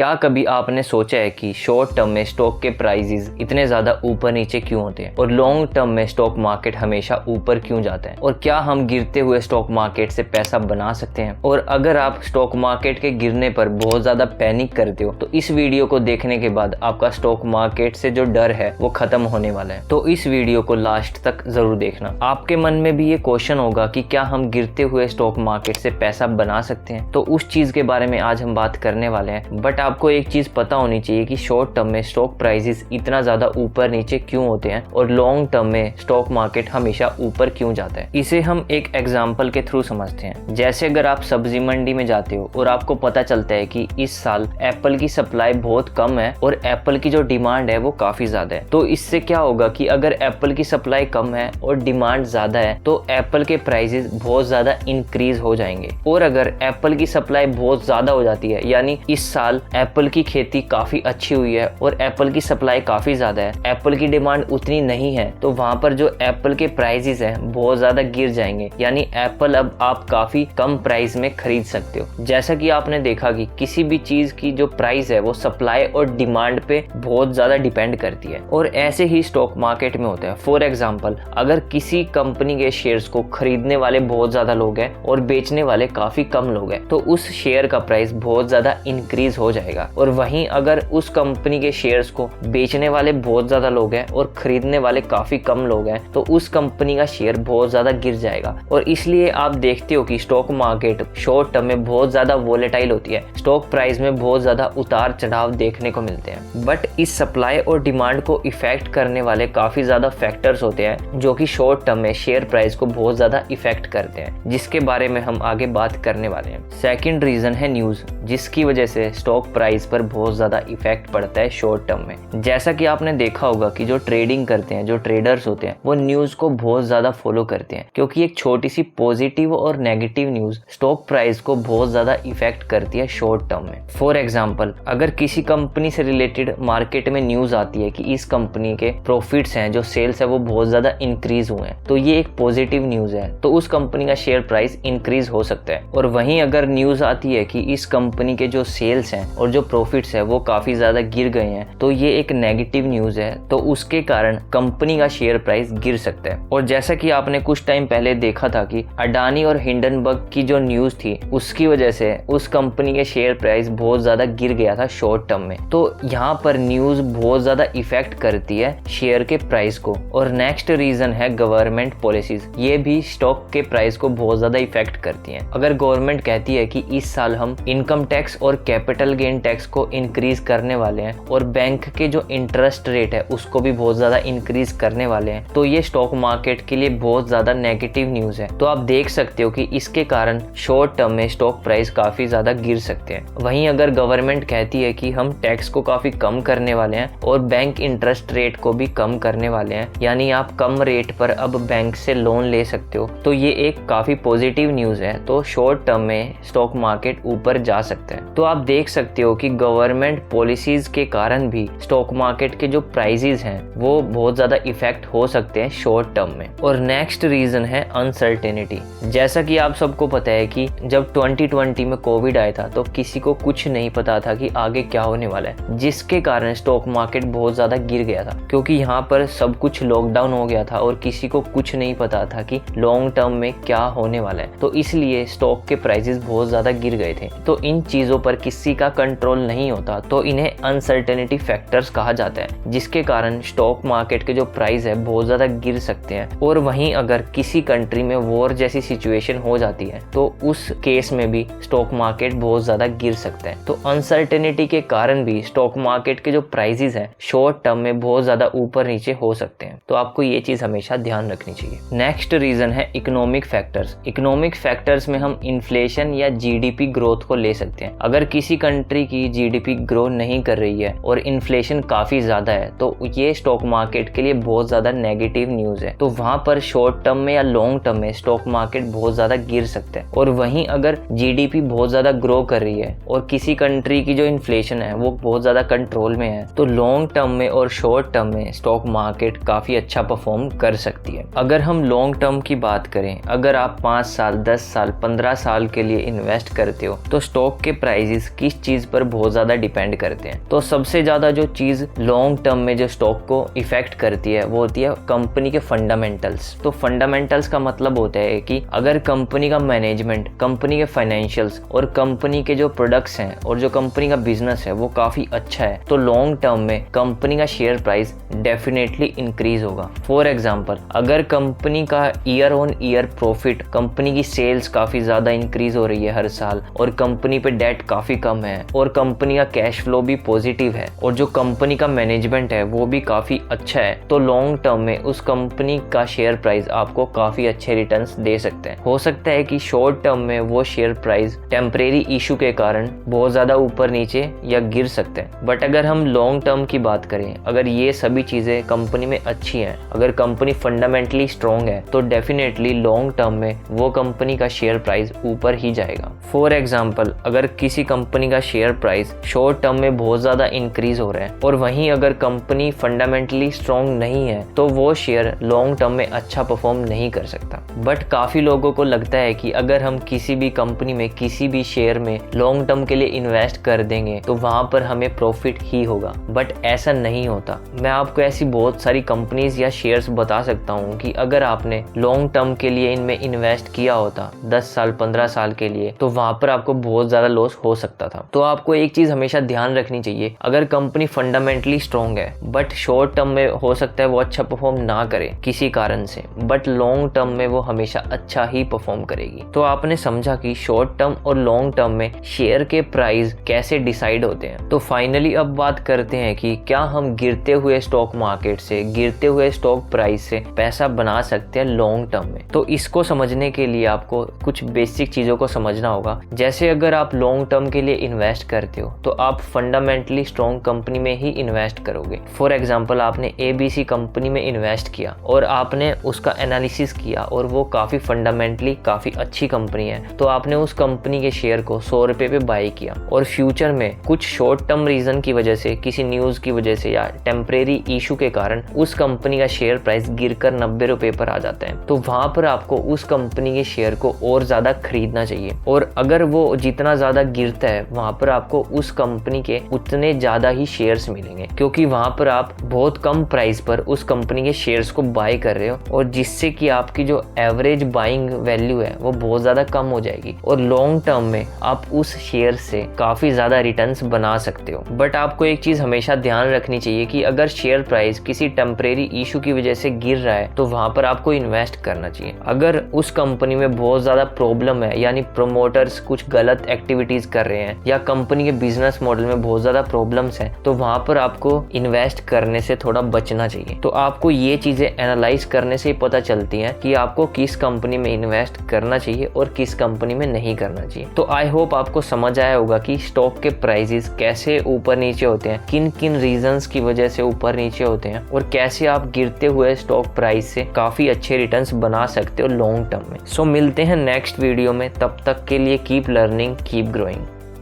क्या कभी आपने सोचा है कि शॉर्ट टर्म में स्टॉक के प्राइसेस इतने ज्यादा ऊपर नीचे क्यों होते हैं और लॉन्ग टर्म में स्टॉक मार्केट हमेशा ऊपर क्यों जाता है, और क्या हम गिरते हुए स्टॉक मार्केट से पैसा बना सकते हैं? और अगर आप स्टॉक मार्केट के गिरने पर बहुत ज्यादा पैनिक करते हो तो इस वीडियो को देखने के बाद आपका स्टॉक मार्केट से जो डर है वो खत्म होने वाला है। तो इस वीडियो को लास्ट तक जरूर देखना। आपके मन में भी ये क्वेश्चन होगा कि क्या हम गिरते हुए स्टॉक मार्केट से पैसा बना सकते हैं, तो उस चीज के बारे में आज हम बात करने वाले हैं। बट आपको एक चीज पता होनी चाहिए कि शॉर्ट टर्म में स्टॉक प्राइसेस इतना ज्यादा ऊपर नीचे क्यों होते हैं और लॉन्ग टर्म में स्टॉक मार्केट हमेशा ऊपर क्यों जाता है। इसे हम एक एग्जांपल के थ्रू समझते हैं। जैसे अगर आप सब्जी मंडी में जाते हो और आपको पता चलता है कि इस साल एप्पल की सप्लाई बहुत कम है और एप्पल की जो डिमांड है वो काफी ज्यादा है, तो इससे क्या होगा कि अगर एप्पल की सप्लाई कम है और डिमांड ज्यादा है तो एप्पल के प्राइसेस बहुत ज्यादा इंक्रीज हो जाएंगे। और अगर एप्पल की सप्लाई बहुत ज्यादा हो जाती है, यानी इस साल एप्पल की खेती काफी अच्छी हुई है और एप्पल की सप्लाई काफी ज्यादा है, एप्पल की डिमांड उतनी नहीं है, तो वहां पर जो एप्पल के प्राइसेस हैं बहुत ज्यादा गिर जाएंगे। यानी एप्पल अब आप काफी कम प्राइस में खरीद सकते हो। जैसा कि आपने देखा कि किसी भी चीज की जो प्राइस है वो सप्लाई और डिमांड पे बहुत ज्यादा डिपेंड करती है, और ऐसे ही स्टॉक मार्केट में होता है। फॉर एग्जाम्पल, अगर किसी कंपनी के शेयर्स को खरीदने वाले बहुत ज्यादा लोग हैं और बेचने वाले काफी कम लोग हैं, तो उस शेयर का प्राइस बहुत ज्यादा इंक्रीज हो जाएगा। और वहीं अगर उस कंपनी के शेयर्स को बेचने वाले बहुत ज्यादा लोग हैं और खरीदने वाले काफी कम लोग हैं, तो उस कंपनी का शेयर बहुत ज्यादा गिर जाएगा। और इसलिए आप देखते हो कि स्टॉक मार्केट शॉर्ट टर्म में बहुत ज्यादा वोलेटाइल होती है, स्टॉक प्राइस में बहुत ज्यादा उतार चढ़ाव देखने को मिलते हैं। बट इस सप्लाई और डिमांड को इफेक्ट करने वाले काफी ज्यादा फैक्टर्स होते हैं जो कि शॉर्ट टर्म में शेयर प्राइस को बहुत ज्यादा इफेक्ट करते हैं, जिसके बारे में हम आगे बात करने वाले हैं। सेकंड रीजन है न्यूज, जिसकी वजह से स्टॉक प्राइस पर बहुत ज्यादा इफेक्ट पड़ता है शॉर्ट टर्म में। जैसा कि आपने देखा होगा कि जो ट्रेडिंग करते हैं, जो ट्रेडर्स होते हैं, वो न्यूज को बहुत ज्यादा फॉलो करते हैं, क्योंकि एक छोटी सी पॉजिटिव और नेगेटिव न्यूज स्टॉक प्राइस को बहुत ज्यादा इफेक्ट करती है शॉर्ट टर्म में। फॉर एग्जाम्पल, अगर किसी कंपनी से रिलेटेड मार्केट में न्यूज आती है कि इस कंपनी के प्रॉफिट्स हैं, जो सेल्स है वो बहुत ज्यादा इंक्रीज हुए हैं, तो ये एक पॉजिटिव न्यूज है, तो उस कंपनी का शेयर प्राइस इंक्रीज हो सकता है। और वहीं अगर न्यूज आती है कि इस कंपनी के जो सेल्स हैं और जो प्रॉफिट्स है वो काफी ज्यादा गिर गए हैं, तो ये एक नेगेटिव न्यूज है, तो उसके कारण कंपनी का शेयर प्राइस गिर सकता है। और जैसा कि आपने कुछ टाइम पहले देखा था कि अडानी और हिंडनबर्ग की जो न्यूज थी उसकी वजह से उस कंपनी के शेयर प्राइस बहुत ज्यादा गिर गया था शॉर्ट टर्म में। तो यहाँ पर न्यूज बहुत ज्यादा इफेक्ट करती है शेयर के प्राइस को। और नेक्स्ट रीजन है गवर्नमेंट पॉलिसीज, ये भी स्टॉक के प्राइस को बहुत ज्यादा इफेक्ट करती हैं। अगर गवर्नमेंट कहती है कि इस साल हम इनकम टैक्स और कैपिटल गेन टैक्स को इंक्रीज करने वाले हैं और बैंक के जो इंटरेस्ट रेट है उसको भी बहुत ज्यादा इंक्रीज करने वाले हैं, तो ये स्टॉक मार्केट के लिए बहुत ज्यादा नेगेटिव न्यूज है। तो आप देख सकते हो कि इसके कारण शॉर्ट टर्म में स्टॉक प्राइस काफी ज्यादा गिर सकते हैं। वहीं अगर गवर्नमेंट कहती है कि हम टैक्स को काफी कम करने वाले हैं और बैंक इंटरेस्ट रेट को भी कम करने वाले हैं, यानी आप कम रेट पर अब बैंक से लोन ले सकते हो, तो ये एक काफी पॉजिटिव न्यूज है, तो शॉर्ट टर्म में स्टॉक मार्केट ऊपर जा सकता है। तो आप देख सकते हो कि गवर्नमेंट पॉलिसीज के कारण भी स्टॉक मार्केट के जो प्राइसेस हैं वो बहुत ज्यादा इफेक्ट हो सकते हैं शॉर्ट टर्म में। और नेक्स्ट रीजन है अनसर्टेनिटी। जैसा कि आप सबको पता है कि जब 2020 में कोविड आया था तो किसी को कुछ नहीं पता था कि आगे क्या होने वाला है, जिसके कारण स्टॉक मार्केट बहुत ज्यादा गिर गया था, क्योंकि यहाँ पर सब कुछ लॉकडाउन हो गया था और किसी को कुछ नहीं पता था कि लॉन्ग टर्म में क्या होने वाला है, तो इसलिए स्टॉक के प्राइसेस बहुत ज्यादा गिर गए थे। तो इन चीजों पर किसी का कंट्रोल नहीं होता, तो इन्हें अनसर्टेनिटी फैक्टर्स कहा जाता है, जिसके कारण स्टॉक मार्केट के जो प्राइस है बहुत ज्यादा गिर सकते हैं। और वहीं अगर किसी कंट्री में वॉर जैसी सिचुएशन हो जाती है तो उस केस में भी स्टॉक मार्केट बहुत ज्यादा गिर सकता है। तो अनसर्टेनिटी के कारण भी स्टॉक मार्केट के जो प्राइसेस हैं शॉर्ट टर्म में बहुत ज्यादा ऊपर नीचे हो सकते हैं, तो आपको ये चीज हमेशा ध्यान रखनी चाहिए। नेक्स्ट रीजन है इकोनॉमिक फैक्टर्स। इकोनॉमिक फैक्टर्स में हम इन्फ्लेशन या जीडीपी ग्रोथ को ले सकते हैं। अगर किसी कंट्री की जीडीपी ग्रो नहीं कर रही है और इन्फ्लेशन काफी ज्यादा है, तो ये स्टॉक मार्केट के लिए बहुत ज्यादा नेगेटिव न्यूज है, तो वहां पर शॉर्ट टर्म में या लॉन्ग टर्म में स्टॉक मार्केट बहुत ज्यादा गिर सकता है। और वहीं अगर जीडीपी बहुत ज्यादा ग्रो कर रही है और किसी कंट्री की जो इन्फ्लेशन है वो बहुत ज्यादा कंट्रोल में है, तो लॉन्ग टर्म में और शॉर्ट टर्म में स्टॉक मार्केट काफी अच्छा परफॉर्म कर सकती है। अगर हम लॉन्ग टर्म की बात करें, अगर आप 5 साल 10 साल 15 साल के लिए इन्वेस्ट करते हो, तो स्टॉक के प्राइसेस किस चीज पर बहुत ज़्यादा डिपेंड करते हैं। तो सबसे ज़्यादा जो चीज़ लॉन्ग टर्म में जो स्टॉक को इफेक्ट करती है वो होती है कंपनी के फंडामेंटल्स। तो फंडामेंटल्स का मतलब होता है कि अगर कंपनी का मैनेजमेंट, कंपनी के फाइनेंशियल्स और कंपनी के जो प्रोडक्ट्स हैं और जो कंपनी का बिजनेस है वो काफ़ी अच्छा है, तो लॉन्ग टर्म में कंपनी का शेयर प्राइस डेफिनेटली इंक्रीज होगा। फॉर एग्जाम्पल, अगर कंपनी का year on year profit, company की सेल्स काफ़ी ज़्यादा इंक्रीज हो रही है हर साल और कंपनी पे डेट काफ़ी कम है और कंपनी का कैश फ्लो भी पॉजिटिव है और जो कंपनी का मैनेजमेंट है वो भी काफ़ी अच्छा है, तो लॉन्ग टर्म में उस कंपनी का शेयर प्राइस आपको काफ़ी अच्छे रिटर्न्स दे सकते हैं। हो सकता है कि शॉर्ट टर्म में वो शेयर प्राइस टेम्परेरी इशू के कारण बहुत ज़्यादा ऊपर नीचे या गिर सकते हैं, बट अगर हम लॉन्ग टर्म की बात करें, अगर ये सभी चीज़ें कंपनी में अच्छी हैं, अगर कंपनी फंडामेंटली स्ट्रॉन्ग है, तो डेफिनेटली लॉन्ग टर्म में वो कंपनी का शेयर प्राइस ऊपर ही जाएगा। फॉर एग्जाम्पल, अगर किसी कंपनी का शेयर प्राइस शॉर्ट टर्म में बहुत ज़्यादा इंक्रीज हो रहा है और वहीं अगर कंपनी फंडामेंटली स्ट्रॉन्ग नहीं है, तो वो शेयर लॉन्ग टर्म में अच्छा परफॉर्म नहीं कर सकता। बट काफ़ी लोगों को लगता है कि अगर हम किसी भी कंपनी में, किसी भी शेयर में लॉन्ग टर्म के लिए इन्वेस्ट कर देंगे तो वहाँ पर हमें प्रॉफिट ही होगा, बट ऐसा नहीं होता। मैं आपको ऐसी बहुत सारी कंपनीज या शेयर्स बता सकता हूँ कि अगर आपने लॉन्ग टर्म के लिए इनमें इन्वेस्ट किया होता 10 साल 15 साल के लिए, तो वहाँ पर आपको बहुत ज़्यादा लॉस हो सकता था। तो आपको एक चीज़ हमेशा ध्यान रखनी चाहिए, अगर कंपनी फंडामेंटली स्ट्रॉन्ग है बट शॉर्ट टर्म में हो सकता है वो अच्छा परफॉर्म ना करे किसी कारण से, बट लॉन्ग टर्म में वो हमेशा अच्छा ही परफॉर्म करेगी। तो आपने समझा कि शॉर्ट टर्म और लॉन्ग टर्म में शेयर के प्राइस कैसे डिसाइड होते हैं। तो फाइनली अब बात करते हैं कि क्या हम गिरते हुए स्टॉक मार्केट से, गिरते हुए स्टॉक प्राइस से पैसा बना सकते हैं लॉन्ग टर्म में। तो इसको समझने के लिए आपको कुछ बेसिक चीज़ों को समझना होगा। जैसे अगर आप लॉन्ग टर्म के लिए इन्वेस्ट करते हो तो आप फंडामेंटली स्ट्रॉन्ग कंपनी में ही इन्वेस्ट करोगे। फॉर एग्जाम्पल, आपने ABC कंपनी में इन्वेस्ट किया और आपने उसका एनालिसिस किया और वो काफ़ी फंडामेंटली काफ़ी अच्छी कंपनी है, तो आपने उस कंपनी के शेयर को 100 रुपये पे बाय किया और फ्यूचर में कुछ शॉर्ट टर्म रीजन की वजह से, किसी न्यूज़ की वजह से या टेम्परेरी इशू के कारण उस कंपनी का शेयर प्राइस गिरकर 90 रुपये पर आ जाता है, तो वहां पर आपको उस कंपनी के शेयर को और ज़्यादा खरीदना चाहिए। और अगर वो जितना ज़्यादा गिरता है वहां पर आपको उस कंपनी के उतने ज़्यादा ही शेयर्स मिलेंगे, क्योंकि वहां पर आप बहुत कम प्राइस पर उस कंपनी के शेयर्स को बाय कर रहे हो और जिससे कि आपकी जो एवरेज बाइंग वैल्यू है वो बहुत ज़्यादा कम हो जाएगी और लॉन्ग टर्म में आप उस शेयर से काफ़ी ज़्यादा रिटर्न्स बना सकते हो। बट आपको एक चीज़ हमेशा ध्यान रखनी चाहिए कि अगर शेयर प्राइस किसी टेम्परेरी इशू की वजह से गिर रहा है तो वहाँ पर आपको इन्वेस्ट करना चाहिए। अगर उस कंपनी में बहुत ज़्यादा प्रॉब्लम है, यानी प्रमोटर्स कुछ गलत एक्टिविटीज़ कर रहे हैं या कंपनी के बिजनेस मॉडल में बहुत ज़्यादा प्रॉब्लम्स हैं, तो वहाँ पर आपको इन्वेस्ट करने से थोड़ा बचना चाहिए। तो आपको ये चीज़ें एनालाइज करने से ही पता चलती हैं कि आपको किस कंपनी में इन्वेस्ट करना चाहिए और किस कंपनी में नहीं करना चाहिए। तो आई होप आपको समझ आया होगा कि स्टॉक के प्राइसेस कैसे ऊपर नीचे होते हैं, किन किन रीजंस की वजह से ऊपर नीचे होते हैं और कैसे आप गिरते हुए स्टॉक प्राइस से काफ़ी अच्छे रिटर्न्स बना सकते हो लॉन्ग टर्म में। सो मिलते हैं नेक्स्ट वीडियो में, तब तक के लिए कीप लर्निंग, कीप ग्रोइंग।